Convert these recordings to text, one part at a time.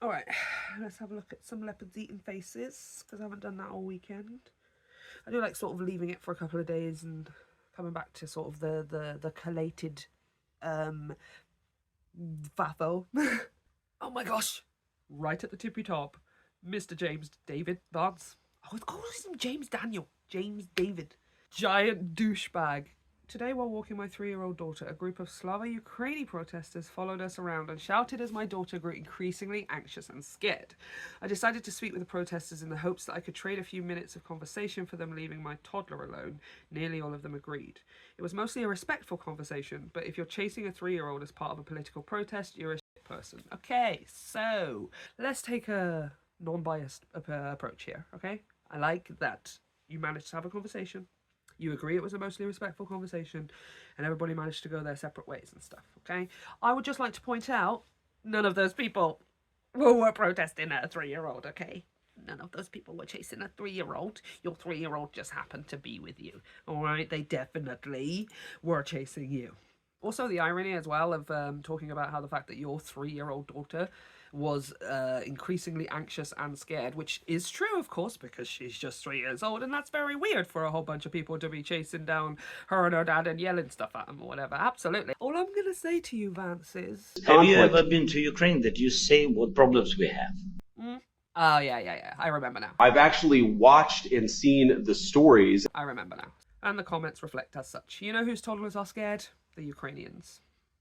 All right, let's have a look at some leopards eating faces, because I haven't done that all weekend. I do like sort of leaving it for a couple of days and coming back to sort of the collated Fafo. Oh my gosh! Right at the tippy top, Mr. James David Vance. Oh, it's called him James Daniel. James David. Giant douchebag. Today, while walking my 3-year-old daughter, a group of Slava Ukraini protesters followed us around and shouted as my daughter grew increasingly anxious and scared. I decided to speak with the protesters in the hopes that I could trade a few minutes of conversation for them leaving my toddler alone. Nearly all of them agreed. It was mostly a respectful conversation, but if you're chasing a 3-year-old as part of a political protest, you're a shit person. Okay, so let's take a non-biased approach here, okay? I like that you managed to have a conversation. You agree it was a mostly respectful conversation, and everybody managed to go their separate ways and stuff, okay? I would just like to point out, none of those people were protesting at a 3-year-old, okay? None of those people were chasing a 3-year-old. Your 3-year-old just happened to be with you, all right? They definitely were chasing you. Also, the irony as well of talking about how the fact that your 3-year-old daughter was increasingly anxious and scared, which is true, of course, because she's just 3 years old, and that's very weird for a whole bunch of people to be chasing down her and her dad and yelling stuff at them or whatever. Absolutely. All I'm going to say to you, Vance, is... Have you ever been to Ukraine that you say what problems we have? Oh, yeah. I remember now. I've actually watched and seen the stories. I remember now. And the comments reflect as such. You know whose toddlers are scared? The Ukrainians.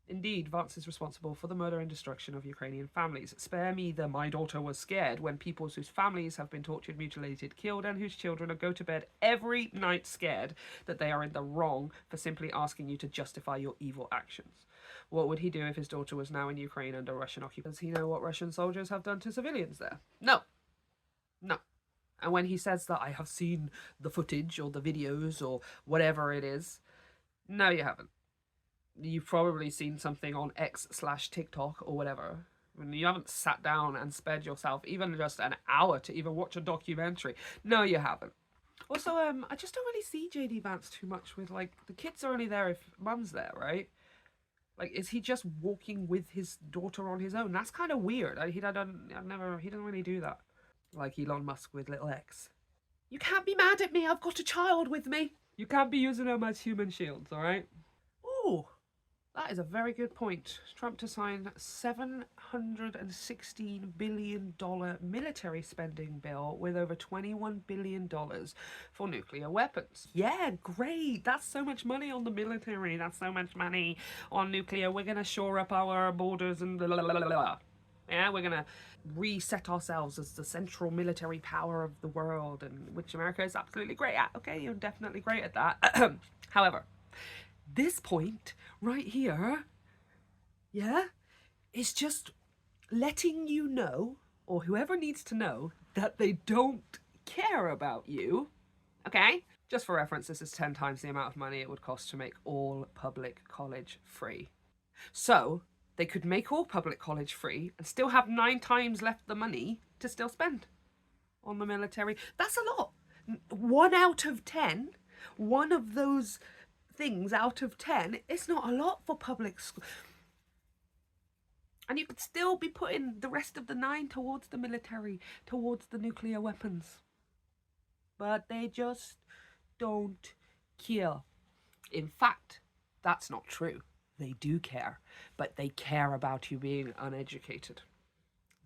Indeed, Vance is responsible for the murder and destruction of Ukrainian families. Spare me the "my daughter was scared" when people whose families have been tortured, mutilated, killed, and whose children go to bed every night scared that they are in the wrong for simply asking you to justify your evil actions. What would he do if his daughter was now in Ukraine under Russian occupation? Does he know what Russian soldiers have done to civilians there? No. No. And when he says that I have seen the footage or the videos or whatever it is, no, you haven't. You've probably seen something on X/TikTok or whatever. When you haven't sat down and spared yourself even just an hour to even watch a documentary. No, you haven't. Also, I just don't really see JD Vance too much with, like, the kids are only there if mum's there, right? Like, is he just walking with his daughter on his own? That's kind of weird. He doesn't really do that. Like Elon Musk with little X. You can't be mad at me. I've got a child with me. You can't be using them as human shields, all right? Ooh. That is a very good point. Trump to sign $716 billion military spending bill with over $21 billion for nuclear weapons. Yeah, great. That's so much money on the military. That's so much money on nuclear. We're going to shore up our borders and blah, blah, blah, blah, blah. Yeah, we're going to reset ourselves as the central military power of the world, and which America is absolutely great at. Okay, you're definitely great at that. However, this point right here, yeah, is just letting you know, or whoever needs to know, that they don't care about you, okay? Just for reference, this is 10 times the amount of money it would cost to make all public college free. So, they could make all public college free and still have 9 times left the money to still spend on the military. That's a lot. 1 out of 10, one of those things out of 10, it's not a lot for public school. And you could still be putting the rest of the 9 towards the military, towards the nuclear weapons. But they just don't care. In fact, that's not true. They do care, but they care about you being uneducated.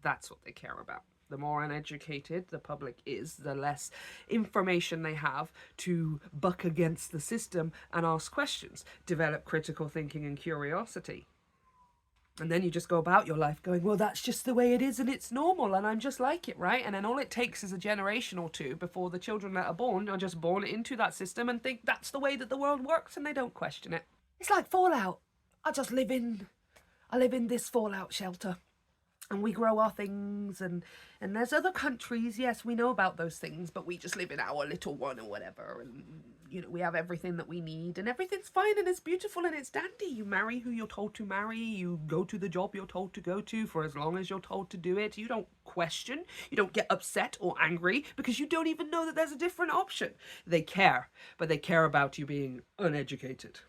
That's what they care about. The more uneducated the public is, the less information they have to buck against the system and ask questions, develop critical thinking and curiosity. And then you just go about your life going, well, that's just the way it is and it's normal and I'm just like it, right? And then all it takes is a generation or two before the children that are born are just born into that system and think that's the way that the world works and they don't question it. It's like Fallout. I live in this Fallout shelter. And we grow our things, and there's other countries, yes, we know about those things, but we just live in our little one or whatever, and, you know, we have everything that we need, and everything's fine, and it's beautiful, and it's dandy. You marry who you're told to marry, you go to the job you're told to go to for as long as you're told to do it. You don't question, you don't get upset or angry, because you don't even know that there's a different option. They care, but they care about you being uneducated.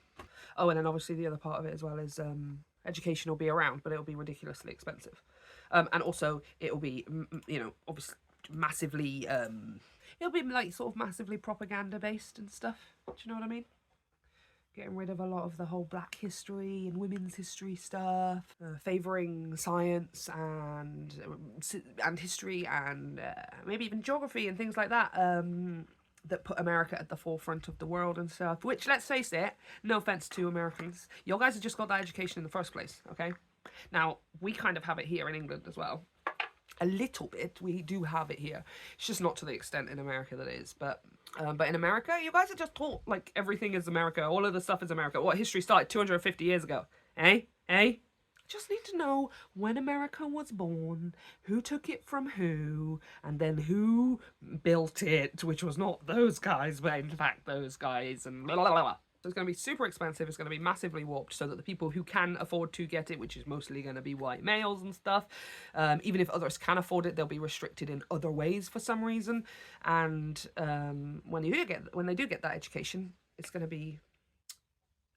Oh, and then obviously the other part of it as well is education will be around, but it'll be ridiculously expensive. And also it'll be, you know, obviously massively, it'll be like sort of massively propaganda based and stuff. Do you know what I mean? Getting rid of a lot of the whole black history and women's history stuff, favouring science and history and maybe even geography and things like that, that put America at the forefront of the world and stuff. Which, let's face it, no offence to Americans, you guys have just got that education in the first place, okay? Now, we kind of have it here in England as well. A little bit, we do have it here. It's just not to the extent in America that it is, but in America, you guys are just taught like everything is America. All of the stuff is America. What history started 250 years ago? Eh? Just need to know when America was born, who took it from who, and then who built it, which was not those guys, but in fact those guys, and blah, blah, blah, blah. So it's going to be super expensive, it's going to be massively warped, so that the people who can afford to get it, which is mostly going to be white males and stuff, even if others can afford it, they'll be restricted in other ways for some reason. And when they do get that education, it's going to be,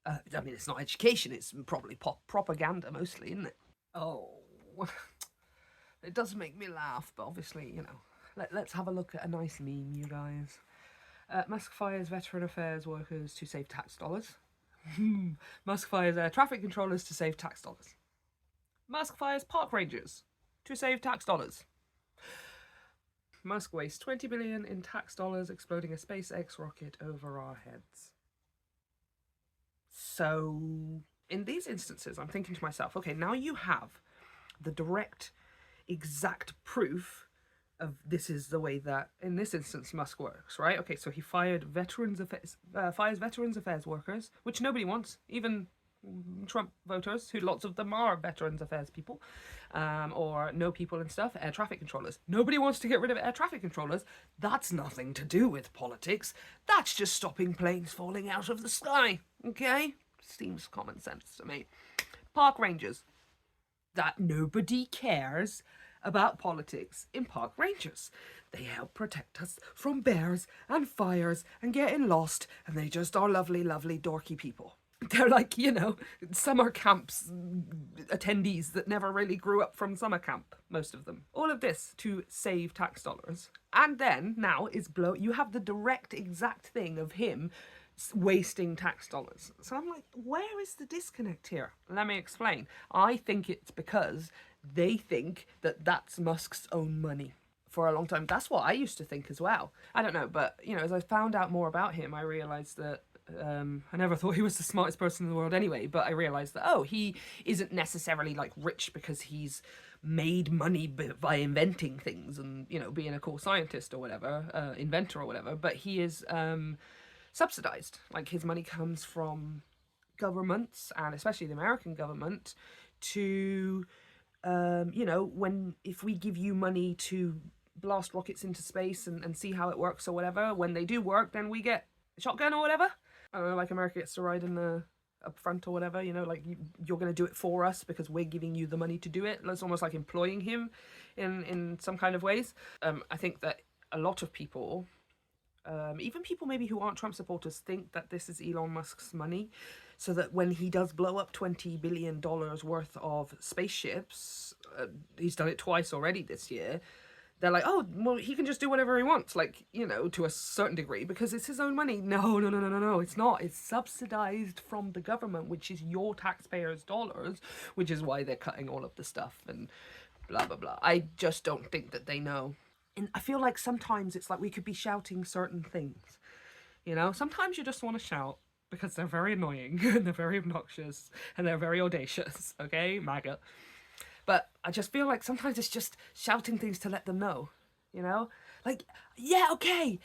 I mean, it's not education, it's probably propaganda mostly, isn't it? Oh, it does make me laugh, but obviously, you know, let's have a look at a nice meme, you guys. Musk fires veteran affairs workers to save tax dollars. Musk fires air traffic controllers to save tax dollars. Musk fires park rangers to save tax dollars. Musk wastes 20 billion in tax dollars exploding a SpaceX rocket over our heads. So, in these instances, I'm thinking to myself, okay, now you have the direct, exact proof of this is the way that, in this instance, Musk works, right? Okay, so he fires Veterans Affairs workers, which nobody wants, even Trump voters, who lots of them are Veterans Affairs people, or know people and stuff. Air traffic controllers. Nobody wants to get rid of air traffic controllers. That's nothing to do with politics. That's just stopping planes falling out of the sky, okay? Seems common sense to me. Park rangers. That nobody cares about politics in park rangers. They help protect us from bears and fires and getting lost, and they just are lovely, lovely, dorky people. They're like, you know, summer camps attendees that never really grew up from summer camp, most of them. All of this to save tax dollars. And then, now, you have the direct exact thing of him wasting tax dollars. So I'm like, where is the disconnect here? Let me explain. I think it's because they think that that's Musk's own money. For a long time, that's what I used to think as well. I don't know, but, you know, as I found out more about him, I realised that I never thought he was the smartest person in the world anyway, but I realised that, oh, he isn't necessarily, like, rich because he's made money by inventing things and, you know, being a cool scientist or whatever, inventor or whatever, but he is subsidised. Like, his money comes from governments, and especially the American government, to, you know, if we give you money to blast rockets into space and see how it works or whatever, when they do work, then we get a shotgun or whatever. Like America gets to ride in the up front or whatever, you know, like you're going to do it for us because we're giving you the money to do it. It's almost like employing him in some kind of ways. I think that a lot of people, even people maybe who aren't Trump supporters, think that this is Elon Musk's money, so that when he does blow up $20 billion worth of spaceships, he's done it twice already this year, they're like, oh, well, he can just do whatever he wants, like, you know, to a certain degree, because it's his own money. No, it's not. It's subsidized from the government, which is your taxpayers' dollars, which is why they're cutting all of the stuff and blah, blah, blah. I just don't think that they know. And I feel like sometimes it's like we could be shouting certain things, you know? Sometimes you just want to shout because they're very annoying and they're very obnoxious and they're very audacious, okay? MAGA. But I just feel like sometimes it's just shouting things to let them know, you know? Like, yeah, okay,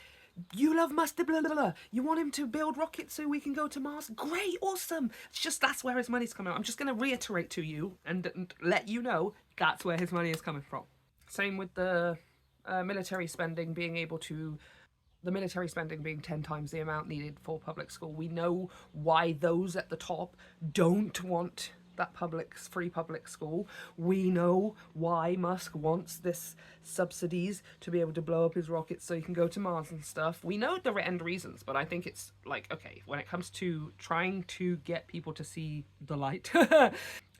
you love Musk, blah, blah, blah. You want him to build rockets so we can go to Mars? Great, awesome. It's just that's where his money's coming from. I'm just going to reiterate to you and let you know that's where his money is coming from. Same with the military spending being 10 times the amount needed for public school. We know why those at the top don't want that free public school. We know why Musk wants this subsidies to be able to blow up his rockets so he can go to Mars and stuff. We know the end reasons, but I think it's like, okay, when it comes to trying to get people to see the light,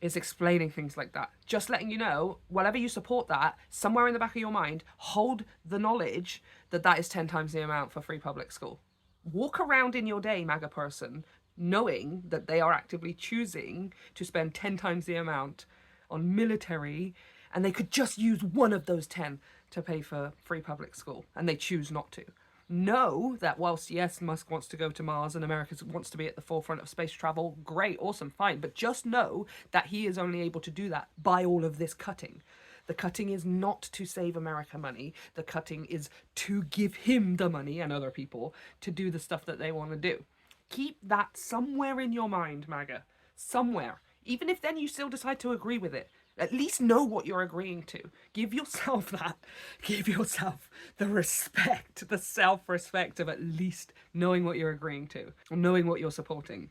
is explaining things like that. Just letting you know, whatever you support that, somewhere in the back of your mind, hold the knowledge that that is 10 times the amount for free public school. Walk around in your day, MAGA person, knowing that they are actively choosing to spend 10 times the amount on military, and they could just use one of those 10 to pay for free public school, and they choose not to. Know that whilst, yes, Musk wants to go to Mars and America wants to be at the forefront of space travel, great, awesome, fine, but just know that he is only able to do that by all of this cutting. The cutting is not to save America money. The cutting is to give him the money and other people to do the stuff that they want to do. Keep that somewhere in your mind, MAGA. Somewhere. Even if then you still decide to agree with it. At least know what you're agreeing to. Give yourself that. Give yourself the respect, the self-respect of at least knowing what you're agreeing to, or knowing what you're supporting.